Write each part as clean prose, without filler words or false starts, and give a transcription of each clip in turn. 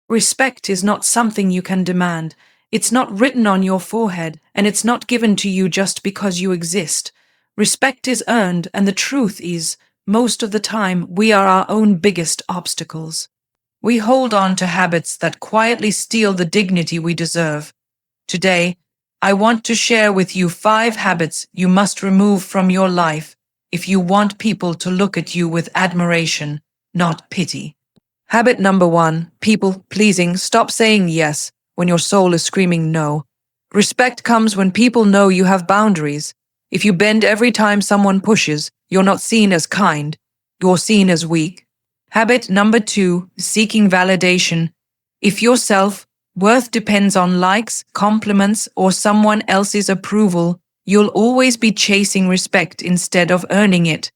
Respect is not something you can demand. It's not written on your forehead, and it's not given to you just because you exist. Respect is earned, and the truth is, most of the time, we are our own biggest obstacles. We hold on to habits that quietly steal the dignity we deserve. Today, I want to share with you 5 habits you must remove from your life if you want people to look at you with admiration, not pity. Habit number 1, people pleasing. Stop saying yes when your soul is screaming no. Respect comes when people know you have boundaries. If you bend every time someone pushes, you're not seen as kind, you're seen as weak. Habit number 2, seeking validation. If your self-worth depends on likes, compliments, or someone else's approval, you'll always be chasing respect instead of earning it.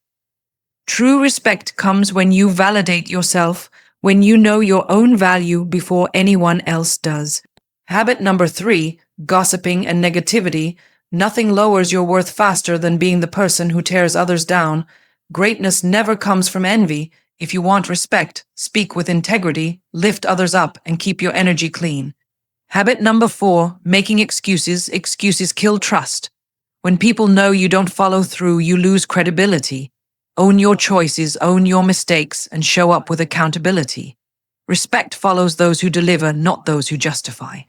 True respect comes when you validate yourself, when you know your own value before anyone else does. Habit number 3, gossiping and negativity. Nothing lowers your worth faster than being the person who tears others down. Greatness never comes from envy. If you want respect, speak with integrity, lift others up, and keep your energy clean. Habit number 4, making excuses. Excuses kill trust. When people know you don't follow through, you lose credibility. Own your choices, own your mistakes, and show up with accountability. Respect follows those who deliver, not those who justify.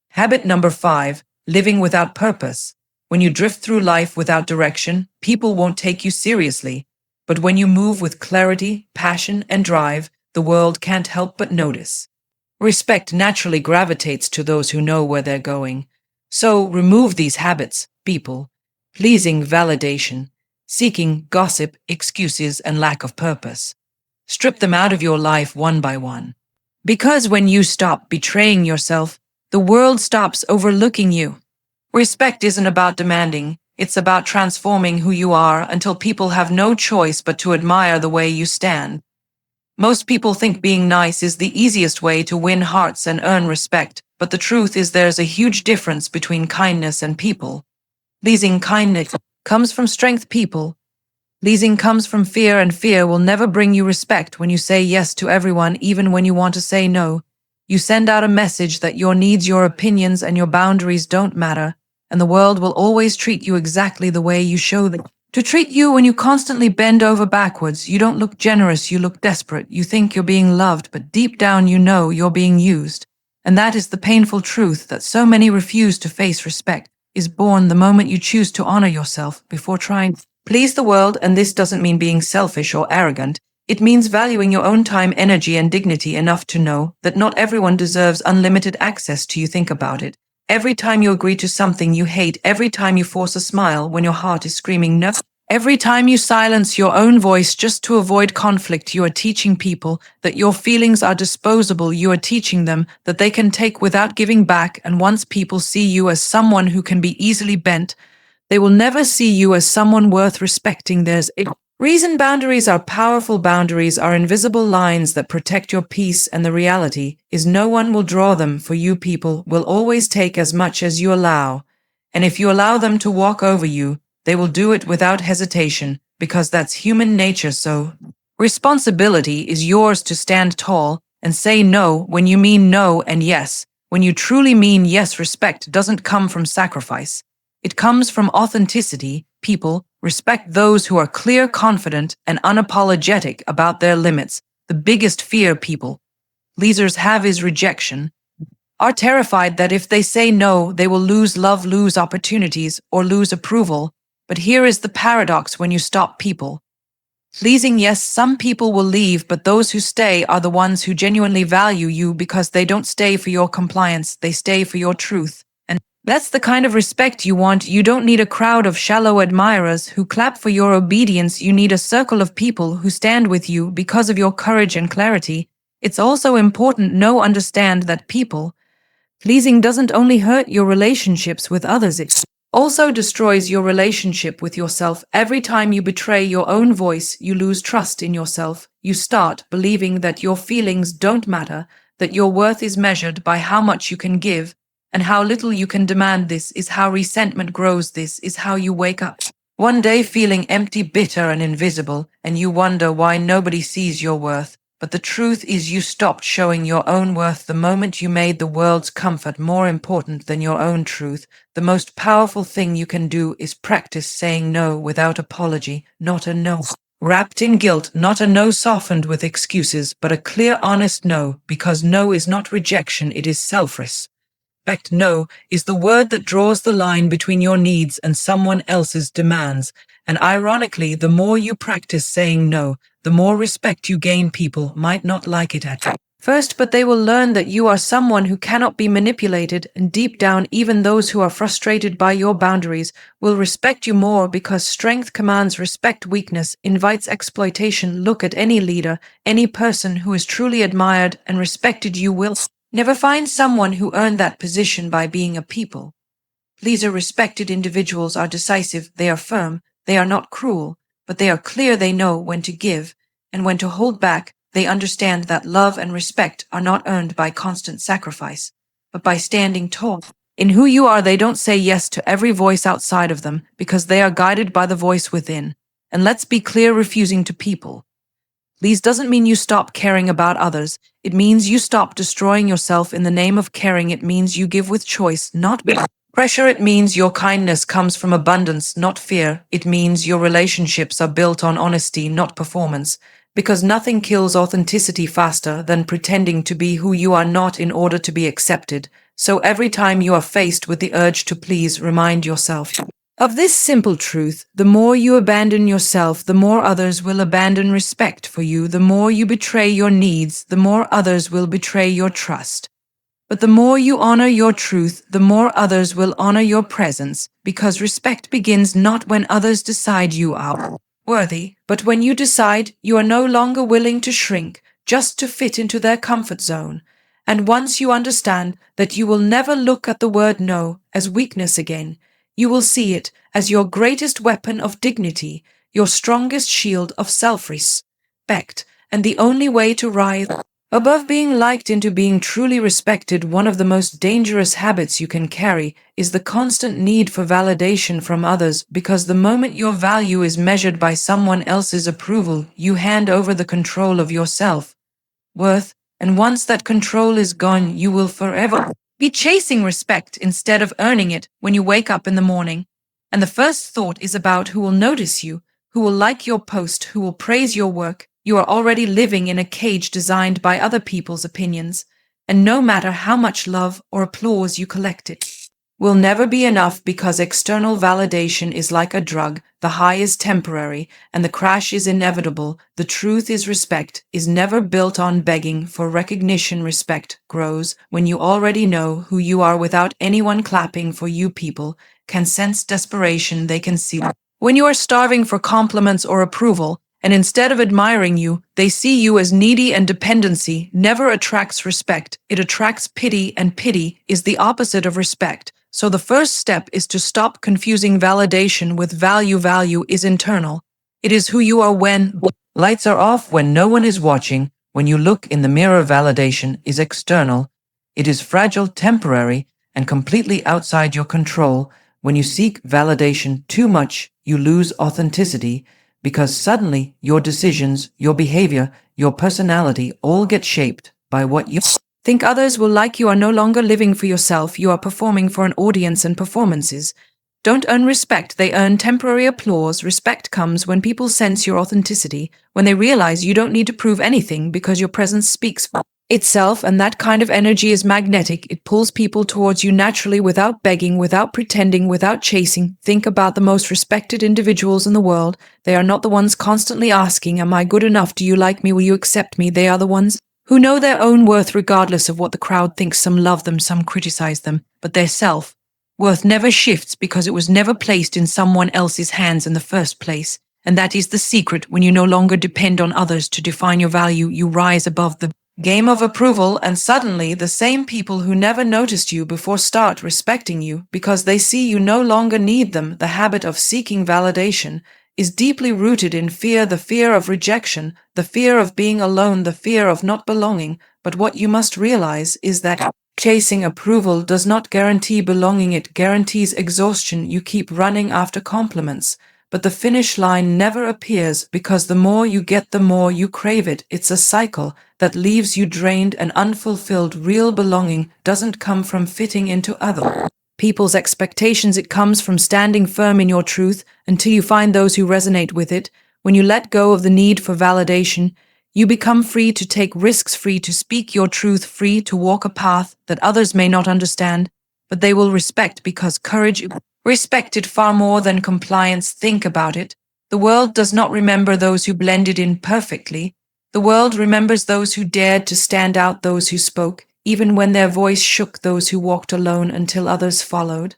Habit number 5, living without purpose. When you drift through life without direction, people won't take you seriously. But when you move with clarity, passion, and drive, the world can't help but notice. Respect naturally gravitates to those who know where they're going. So remove these habits, people. Pleasing validation, seeking gossip, excuses, and lack of purpose. Strip them out of your life one by one. Because when you stop betraying yourself, the world stops overlooking you. Respect isn't about demanding. It's about transforming who you are until people have no choice but to admire the way you stand. Most people think being nice is the easiest way to win hearts and earn respect, but the truth is there's a huge difference between kindness and people. Pleasing kindness comes from strength, people. Pleasing comes from fear, and fear will never bring you respect. When you say yes to everyone, even when you want to say no, you send out a message that your needs, your opinions, and your boundaries don't matter, and the world will always treat you exactly the way you show them to treat you. When you constantly bend over backwards, you don't look generous, you look desperate. You think you're being loved, but deep down you know you're being used. And that is the painful truth that so many refuse to face. Respect is born the moment you choose to honor yourself before trying to please the world, and this doesn't mean being selfish or arrogant. It means valuing your own time, energy, and dignity enough to know that not everyone deserves unlimited access to you. Think about it. Every time you agree to something you hate, every time you force a smile when your heart is screaming no, every time you silence your own voice just to avoid conflict, you are teaching people that your feelings are disposable. You are teaching them that they can take without giving back, and once people see you as someone who can be easily bent, they will never see you as someone worth respecting. There's a reason boundaries are powerful. Boundaries are invisible lines that protect your peace, and the reality is no one will draw them for you. People will always take as much as you allow, and if you allow them to walk over you, they will do it without hesitation, because that's human nature. So, responsibility is yours to stand tall and say no when you mean no, and yes when you truly mean yes. Respect doesn't come from sacrifice. It comes from authenticity. People respect those who are clear, confident, and unapologetic about their limits. The biggest fear people pleasers have is rejection. Are terrified that if they say no, they will lose love, lose opportunities, or lose approval. But here is the paradox: when you stop people pleasing, yes, some people will leave, but those who stay are the ones who genuinely value you, because they don't stay for your compliance, they stay for your truth. And that's the kind of respect you want. You don't need a crowd of shallow admirers who clap for your obedience. You need a circle of people who stand with you because of your courage and clarity. It's also important to understand that people pleasing doesn't only hurt your relationships with others, it also destroys your relationship with yourself. Every time you betray your own voice, you lose trust in yourself. You start believing that your feelings don't matter, that your worth is measured by how much you can give and how little you can demand. This is how resentment grows. This is how you wake up one day feeling empty, bitter, and invisible, and you wonder why nobody sees your worth. But the truth is you stopped showing your own worth the moment you made the world's comfort more important than your own truth. The most powerful thing you can do is practice saying no without apology, not a no wrapped in guilt, not a no softened with excuses, but a clear, honest no, because no is not rejection, it is self-respect. No is the word that draws the line between your needs and someone else's demands. And ironically, the more you practice saying no, the more respect you gain. People might not like it at first, but they will learn that you are someone who cannot be manipulated, and deep down, even those who are frustrated by your boundaries will respect you more, because strength commands respect, weakness invites exploitation. Look at any leader, any person who is truly admired and respected. You will never find someone who earned that position by being a people pleaser. Respected individuals are decisive, they are firm, they are not cruel, but they are clear. They know when to give and when to hold back. They understand that love and respect are not earned by constant sacrifice, but by standing tall in who you are. They don't say yes to every voice outside of them because they are guided by the voice within. And let's be clear, refusing to people please doesn't mean you stop caring about others. It means you stop destroying yourself in the name of caring. It means you give with choice, not pressure. It means your kindness comes from abundance, not fear. It means your relationships are built on honesty, not performance. Because nothing kills authenticity faster than pretending to be who you are not in order to be accepted. So every time you are faced with the urge to please, remind yourself of this simple truth: the more you abandon yourself, the more others will abandon respect for you. The more you betray your needs, the more others will betray your trust. But the more you honor your truth, the more others will honor your presence, because respect begins not when others decide you are worthy, but when you decide you are no longer willing to shrink just to fit into their comfort zone. And once you understand that you will never look at the word no as weakness again, you will see it as your greatest weapon of dignity, your strongest shield of self-respect, and the only way to rise above being liked into being truly respected. One of the most dangerous habits you can carry is the constant need for validation from others, because the moment your value is measured by someone else's approval, you hand over the control of your self-worth, and once that control is gone, you will forever be chasing respect instead of earning it when you wake up in the morning. And the first thought is about who will notice you, who will like your post, who will praise your work. You are already living in a cage designed by other people's opinions, and no matter how much love or applause you collect, it will never be enough, because external validation is like a drug. The high is temporary and the crash is inevitable. The truth is respect is never built on begging for recognition. Respect grows when you already know who you are without anyone clapping for you. People can sense desperation, they can see when you are starving for compliments or approval, and instead of admiring you, they see you as needy, and dependency never attracts respect. It attracts pity, and pity is the opposite of respect. So the first step is to stop confusing validation with value. Value is internal. It is who you are when lights are off, when no one is watching. When you look in the mirror, validation is external. It is fragile, temporary, and completely outside your control. When you seek validation too much, you lose authenticity, because suddenly your decisions, your behavior, your personality all get shaped by what you think others will like. You are no longer living for yourself, you are performing for an audience, and performances don't earn respect, they earn temporary applause. Respect comes when people sense your authenticity, when they realize you don't need to prove anything because your presence speaks for itself, and that kind of energy is magnetic. It pulls people towards you naturally, without begging, without pretending, without chasing. Think about the most respected individuals in the world. They are not the ones constantly asking, am I good enough? Do you like me? Will you accept me? They are the ones who know their own worth regardless of what the crowd thinks. Some love them, some criticize them, but their self-worth never shifts because it was never placed in someone else's hands in the first place. And that is the secret. When you no longer depend on others to define your value, you rise above the game of approval, and suddenly the same people who never noticed you before start respecting you because they see you no longer need them. The habit of seeking validation is deeply rooted in fear, the fear of rejection, the fear of being alone, the fear of not belonging. But what you must realize is that chasing approval does not guarantee belonging, it guarantees exhaustion. You keep running after compliments, but the finish line never appears because the more you get, the more you crave it. It's a cycle that leaves you drained and unfulfilled. Real belonging doesn't come from fitting into other people's expectations. It comes from standing firm in your truth until you find those who resonate with it. When you let go of the need for validation, you become free to take risks, free to speak your truth, free to walk a path that others may not understand, but they will respect, because courage is respected far more than compliance. Think about it. The world does not remember those who blended in perfectly. The world remembers those who dared to stand out, those who spoke, even when their voice shook, those who walked alone until others followed.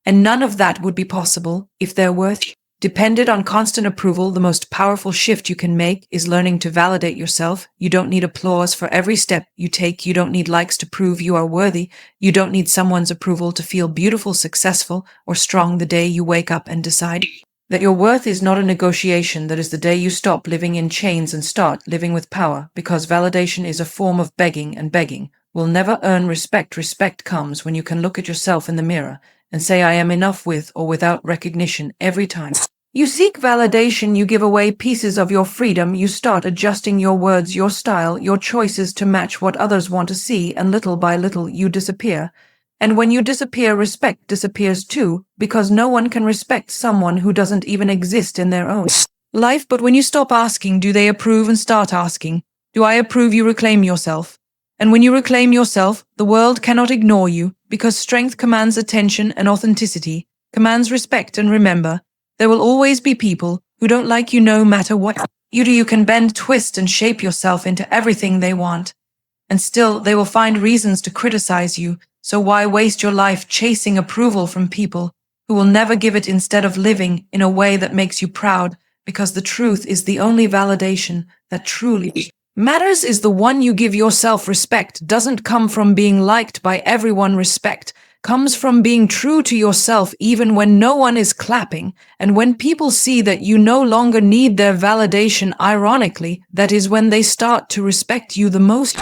And none of that would be possible if their worth depended on constant approval. The most powerful shift you can make is learning to validate yourself. You don't need applause for every step you take. You don't need likes to prove you are worthy. You don't need someone's approval to feel beautiful, successful, or strong. The day you wake up and decide that your worth is not a negotiation, that is the day you stop living in chains and start living with power, because validation is a form of begging, and begging will never earn respect. Respect comes when you can look at yourself in the mirror and say, I am enough, with or without recognition. Every time you seek validation, you give away pieces of your freedom. You start adjusting your words, your style, your choices to match what others want to see, and little by little you disappear. And when you disappear, respect disappears too, because no one can respect someone who doesn't even exist in their own life. But when you stop asking, do they approve, and start asking, do I approve, you reclaim yourself. And when you reclaim yourself, the world cannot ignore you, because strength commands attention and authenticity commands respect. And remember, there will always be people who don't like you no matter what you do. You can bend, twist, and shape yourself into everything they want, and still they will find reasons to criticize you. So why waste your life chasing approval from people who will never give it, instead of living in a way that makes you proud? Because the truth is, the only validation that truly matters is the one you give yourself. Respect doesn't come from being liked by everyone. Respect comes from being true to yourself even when no one is clapping. And when people see that you no longer need their validation, ironically, that is when they start to respect you the most.